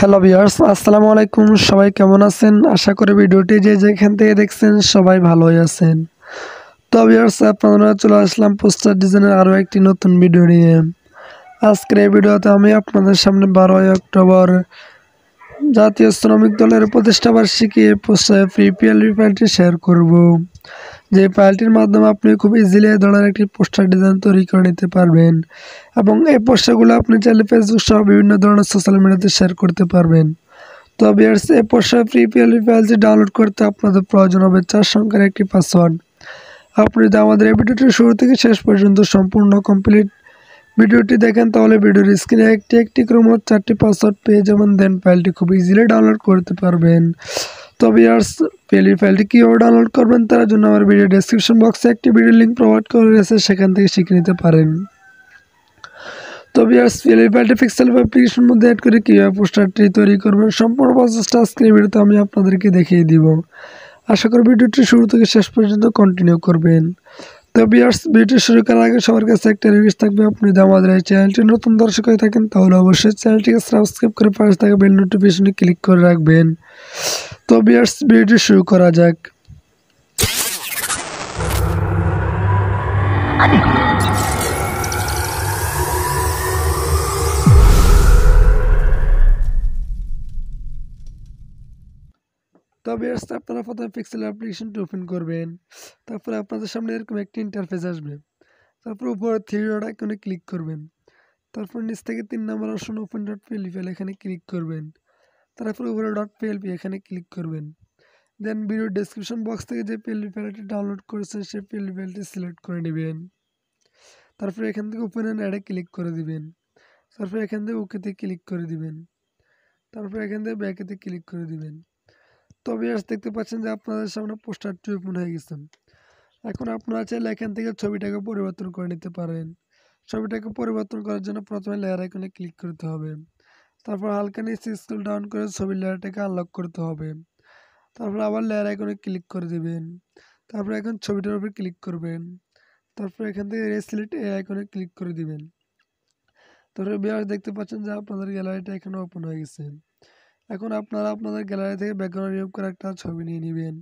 Hello viewers, আসসালামু আলাইকুম। সবাই কেমন আছেন? আশা করি ভিডিওটি যে যেখান থেকে দেখছেন সবাই ভালোই আছেন। তো ভিউয়ার্স, আপনারা চলে আসলাম পোস্টার ডিজাইনের আরও একটি নতুন ভিডিও নিয়ে। আজকের এই ভিডিওতে আমি আপনাদের সামনে 12ই অক্টোবর জাতীয় শ্রমিক দলের প্রতিষ্ঠাবার্ষিকী পোস্টার ফ্রি পিএলপি ফাইলটি শেয়ার করব। যে ফাইলটির মাধ্যমে আপনি খুব ইজিলি এই ধরনের একটি পোস্টার ডিজাইন তৈরি করে নিতে পারবেন এবং এই পোস্টারগুলো আপনি চাইলে ফেসবুক সহ বিভিন্ন ধরনের সোশ্যাল মিডিয়াতে শেয়ার করতে পারবেন। তো ভিউয়ার্স, এই পোস্টার ফ্রি পিএলপি ফাইলটি ডাউনলোড করতে আপনাদের প্রয়োজন হবে 4 সংখ্যার একটি পাসওয়ার্ড। আপনি যদি আমাদের এই ভিডিওটি শুরু থেকে শেষ পর্যন্ত সম্পূর্ণ কমপ্লিট ভিডিওটি দেখেন তাহলে ভিডিওর স্ক্রিনে একটি একটি করে মোট 4টি পাসওয়ার্ড পেয়ে যাবেন, দেন ফাইলটি খুব ইজিলি ডাউনলোড করতে পারবেন। তো ভিউয়ার্স, পিএলপি ফাইলটি কীভাবে ডাউনলোড করবেন তার জন্য আমার ভিডিও ডেসক্রিপশন বক্সে একটি ভিডিও লিঙ্ক প্রোভাইড করে রয়েছে, সেখান থেকে শিখে নিতে পারেন। তো ভিউয়ার্স, পিএলপি ফাইলটি পিক্সেল অ্যাপ্লিকেশনের মধ্যে অ্যাড করে কীভাবে পোস্টারটি তৈরি করবেন সম্পূর্ণ প্রসেসটা আজকের ভিডিওতে আমি আপনাদেরকে দেখিয়ে দিব। আশা করি ভিডিওটি শুরু থেকে শেষ পর্যন্ত কন্টিনিউ করবেন। তো ভিউয়ার্স, ভিডিওটি শুরু করার আগে সবার কাছে একটা রিকোয়েস্ট থাকবে, আপনি যদি আমাদের এই চ্যানেলটি নতুন দর্শক হয়ে থাকেন তাহলে অবশ্যই চ্যানেলটিকে সাবস্ক্রাইব করে পাশে থাকা বেল নোটিফিকেশনে ক্লিক করে রাখবেন। তো ভিউয়ার্স, ভিডিওটি শুরু করা যাক। তো ভিউয়ার্স, আপনারা প্রথমে পিক্সেল অ্যাপ্লিকেশনটি ওপেন করবেন। তারপরে আপনাদের সামনে এরকম একটি ইন্টারফেস আসবে। তারপর উপরে থ্রি ডট আইকনে ক্লিক করবেন। তারপর নিচ থেকে 3 নম্বর option open dot PLP file এখানে ক্লিক করবেন। তারপর উপরে ডট পিএলপি এখানে ক্লিক করবেন। দেন ভিডিও ডেসক্রিপশন বক্স থেকে যে পিএলপি ফাইলটি ডাউনলোড করেছেন সেই পিএলপি ফাইলটি সিলেক্ট করে নেবেন। তারপর এখান থেকে ওপেন অ্যান্ড অ্যাডে ক্লিক করে দিবেন। তারপর এখান থেকে ওকেতে ক্লিক করে দিবেন। তারপর এখান থেকে ব্যাকেতে ক্লিক করে দিবেন। তো ভিউয়ার্স, দেখতে পাচ্ছেন যে আপনাদের সামনে পোস্টারটি ওপেন হয়ে গেছে। এখন আপনারা চাইলে এখান থেকে ছবিটাকে পরিবর্তন করে নিতে পারেন। ছবিটাকে পরিবর্তন করার জন্য প্রথমে লেয়ার আইকনে ক্লিক করতে হবে। তারপর হালকা নিচে স্ক্রল ডাউন করে ছবির লেয়ারটাকে আনলক করতে হবে। তারপর আবার লেয়ার আইকনে ক্লিক করে দিবেন। তারপর এখন ছবিটার উপর ক্লিক করবেন। তারপর এখান থেকে রেসিলেক্ট এই আইকনে ক্লিক করে দিবেন। তারপরে ভিউয়ার্স, দেখতে পাচ্ছেন যে আপনাদের গ্যালারিটা এখানে ওপেন হয়ে গেছে। এখন আপনারা আপনাদের গ্যালারি থেকে ব্যাকগ্রাউন্ড রিমুভ করে একটা ছবি নিয়ে নেবেন।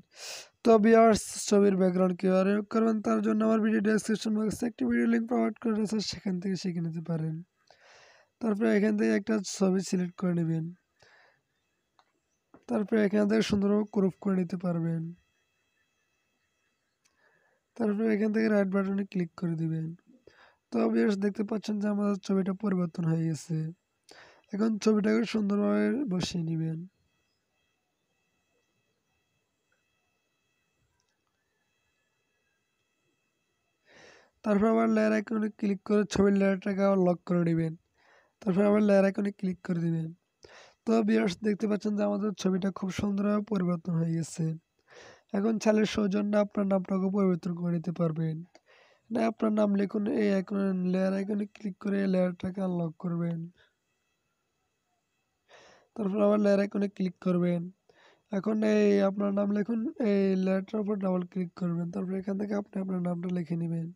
তো ভিউয়ার্স, ছবির ব্যাকগ্রাউন্ড কীভাবে রিমুভ করবেন তার জন্য আমার ভিডিও ডেসক্রিপশন বক্সে একটি ভিডিও লিঙ্ক প্রোভাইড করে রয়েছে, সেখান থেকে শিখে নিতে পারেন। তারপরে এখান থেকে একটা ছবি সিলেক্ট করে নেবেন। তারপরে এখান থেকে সুন্দরভাবে ক্রপ করে নিতে পারবেন। তারপরে এখান থেকে রাইট বাটনে ক্লিক করে দিবেন। তো ভিউয়ার্স, দেখতে পাচ্ছেন যে আমাদের ছবিটা পরিবর্তন হয়ে গেছে। এখন ছবিটাকে সুন্দরভাবে বসিয়ে নেবেন। তারপর আবার লেয়ার আইকনে ক্লিক করে ছবির লেয়ারটাকে আবার লক করে নেবেন। তারপর আবার লেয়ার আইকনে ক্লিক করে দিবেন। তো ভিউয়ার্স, দেখতে পাচ্ছেন যে আমাদের ছবিটা খুব সুন্দরভাবে পরিবর্তন হয়ে গেছে। এখন চাইলে সৌজন্য আপনার নামটাকে পরিবর্তন করে নিতে পারবেন। না, আপনার নাম লিখুন, এই আইকনে লেয়ার আইকনে ক্লিক করে এই লেয়ারটাকে আনলক করবেন। তারপর আবার লেয়ার আইকনে ক্লিক করবেন। এখন এই আপনার নাম লিখুন, এই লেয়ারটার উপর ডাবল ক্লিক করবেন। তারপর এখান থেকে আপনি আপনার নামটা লিখে নেবেন।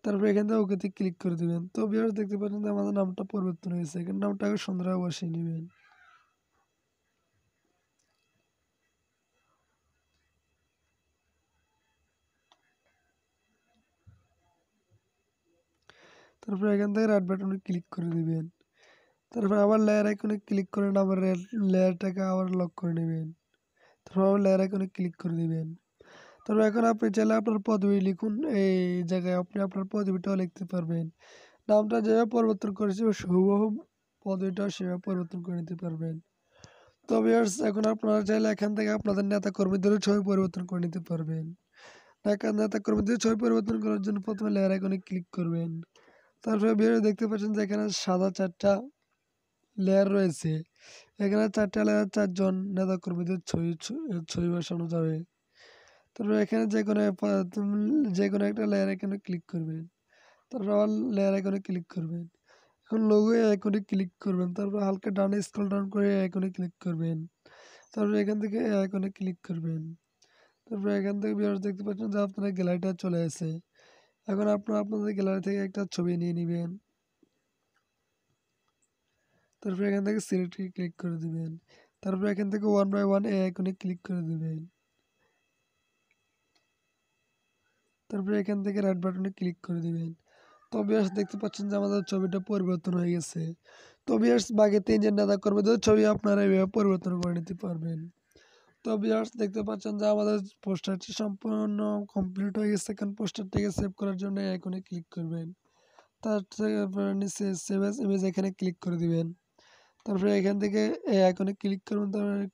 তারপর এখান থেকে ওকেতে ক্লিক করে দিবেন। তো ভিউয়ার্স, দেখতে পাচ্ছেন যে আমাদের নামটা পরিবর্তন হয়েছে। এখানে নামটাকে সুন্দরভাবে বসিয়ে নেবেন। তারপর এখান থেকে রাইট বাটনে ক্লিক করে দিবেন। তারপর আবার লেয়ার আইকনে ক্লিক করে আবার লেয়ারটাকে আবার লক করে নেবেন। তারপর আবার লেয়ার আইকনে ক্লিক করে দিবেন। তারপর এখন আপনি চাইলে আপনার পদবি লিখুন, এই জায়গায় আপনি আপনার পদবিটাও লিখতে পারবেন। নামটা যেভাবে পরিবর্তন করেছে হুবহু পদবিটাও সেভাবে পরিবর্তন করে নিতে পারবেন। তো ভিউয়ার্স, এখন আপনারা চাইলে এখান থেকে আপনাদের নেতা কর্মীদেরও ছবি পরিবর্তন করে নিতে পারবেন। নেতা কর্মীদের ছবি পরিবর্তন করার জন্য প্রথমে লেয়ার আইকনে ক্লিক করবেন। তারপরে ভিউয়ার্স, দেখতে পাচ্ছেন যে এখানে সাদা 4টা লেয়ার রয়েছে। এখানে 4টা লেয়ার 4 জন নেতা কর্মীদের ছবি বসানো যাবে। তারপরে এখানে যে কোনো একটা লেয়ার আইকনে ক্লিক করবেন। তারপর আবার লেয়ার আইকনে ক্লিক করবেন। এখন লোগো আইকনে ক্লিক করবেন। তারপর হালকা ডানে স্ক্রল ডাউন করে আইকনে ক্লিক করবেন। তারপরে এখান থেকে আইকনে ক্লিক করবেন। তারপরে এখান থেকে ভিউয়ার্স, দেখতে পাচ্ছেন যে আপনার গ্যালারিটা চলে আসে। এখন আপনারা আপনাদের গ্যালারি থেকে একটা ছবি নিয়ে নেবেন, তারপরে এখান থেকে সিলেক্টে ক্লিক করে দিবেন, তারপরে এখান থেকে 1/1 এই আইকনে ক্লিক করে দিবেন, তারপরে এখান থেকে রাইট বাটনে ক্লিক করে দিবেন। তো ভিউয়ার্স দেখতে পাচ্ছেন যে আমাদের ছবিটা পরিবর্তন হয়ে গেছে। তো ভিউয়ার্স বাকি ৩ জন নেতা কর্মীদের ছবি আপনারা এইভাবে পরিবর্তন করে নিতে পারবেন। তো ভিউয়ার্স দেখতে পাচ্ছেন যে আমাদের পোস্টারটি সম্পূর্ণ কমপ্লিট হয়ে গেছে। এখন পোস্টারটিকে সেভ করার জন্য এই আইকনে ক্লিক করবেন, তারপরে নিচে সেভ অ্যাজ ইমেজ এখানে ক্লিক করে দিবেন, তারপরে এখান থেকে এই আইকনে ক্লিক করবেন, তারপরে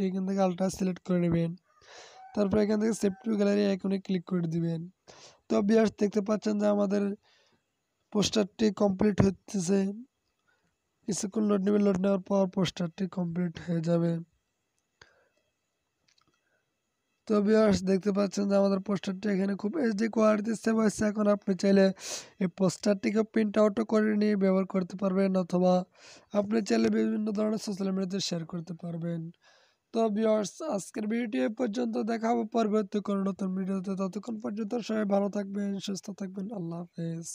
এখান থেকে আলট্রা সিলেক্ট করে নেবেন, তারপরে এখান থেকে সেভ টু গ্যালারি আইকনে ক্লিক করে দিবেন। তো ভিউয়ার্স দেখতে পাচ্ছেন যে আমাদের পোস্টারটি কমপ্লিট হচ্ছে। কিছুক্ষণ লোড নেবে, লোড নেওয়ার পর পোস্টারটি কমপ্লিট হয়ে যাবে। তো ভিউয়ার্স দেখতে পাচ্ছেন যে আমাদের পোস্টারটি এখানে খুব এইচডি কোয়ালিটি সেভ হয়েছে। এখন আপনি চাইলে এই পোস্টারটিকে প্রিন্ট আউটও করে নিয়ে ব্যবহার করতে পারবেন, অথবা আপনি চাইলে বিভিন্ন ধরনের সোশ্যাল মিডিয়াতে শেয়ার করতে পারবেন। তো ভিউয়ার্স আজকের ভিডিওটি এ পর্যন্ত, দেখা হবে পরবর্তী কোনো নতুন ভিডিওতে। ততক্ষণ পর্যন্ত সবাই ভালো থাকবেন, সুস্থ থাকবেন। আল্লাহ হাফেজ।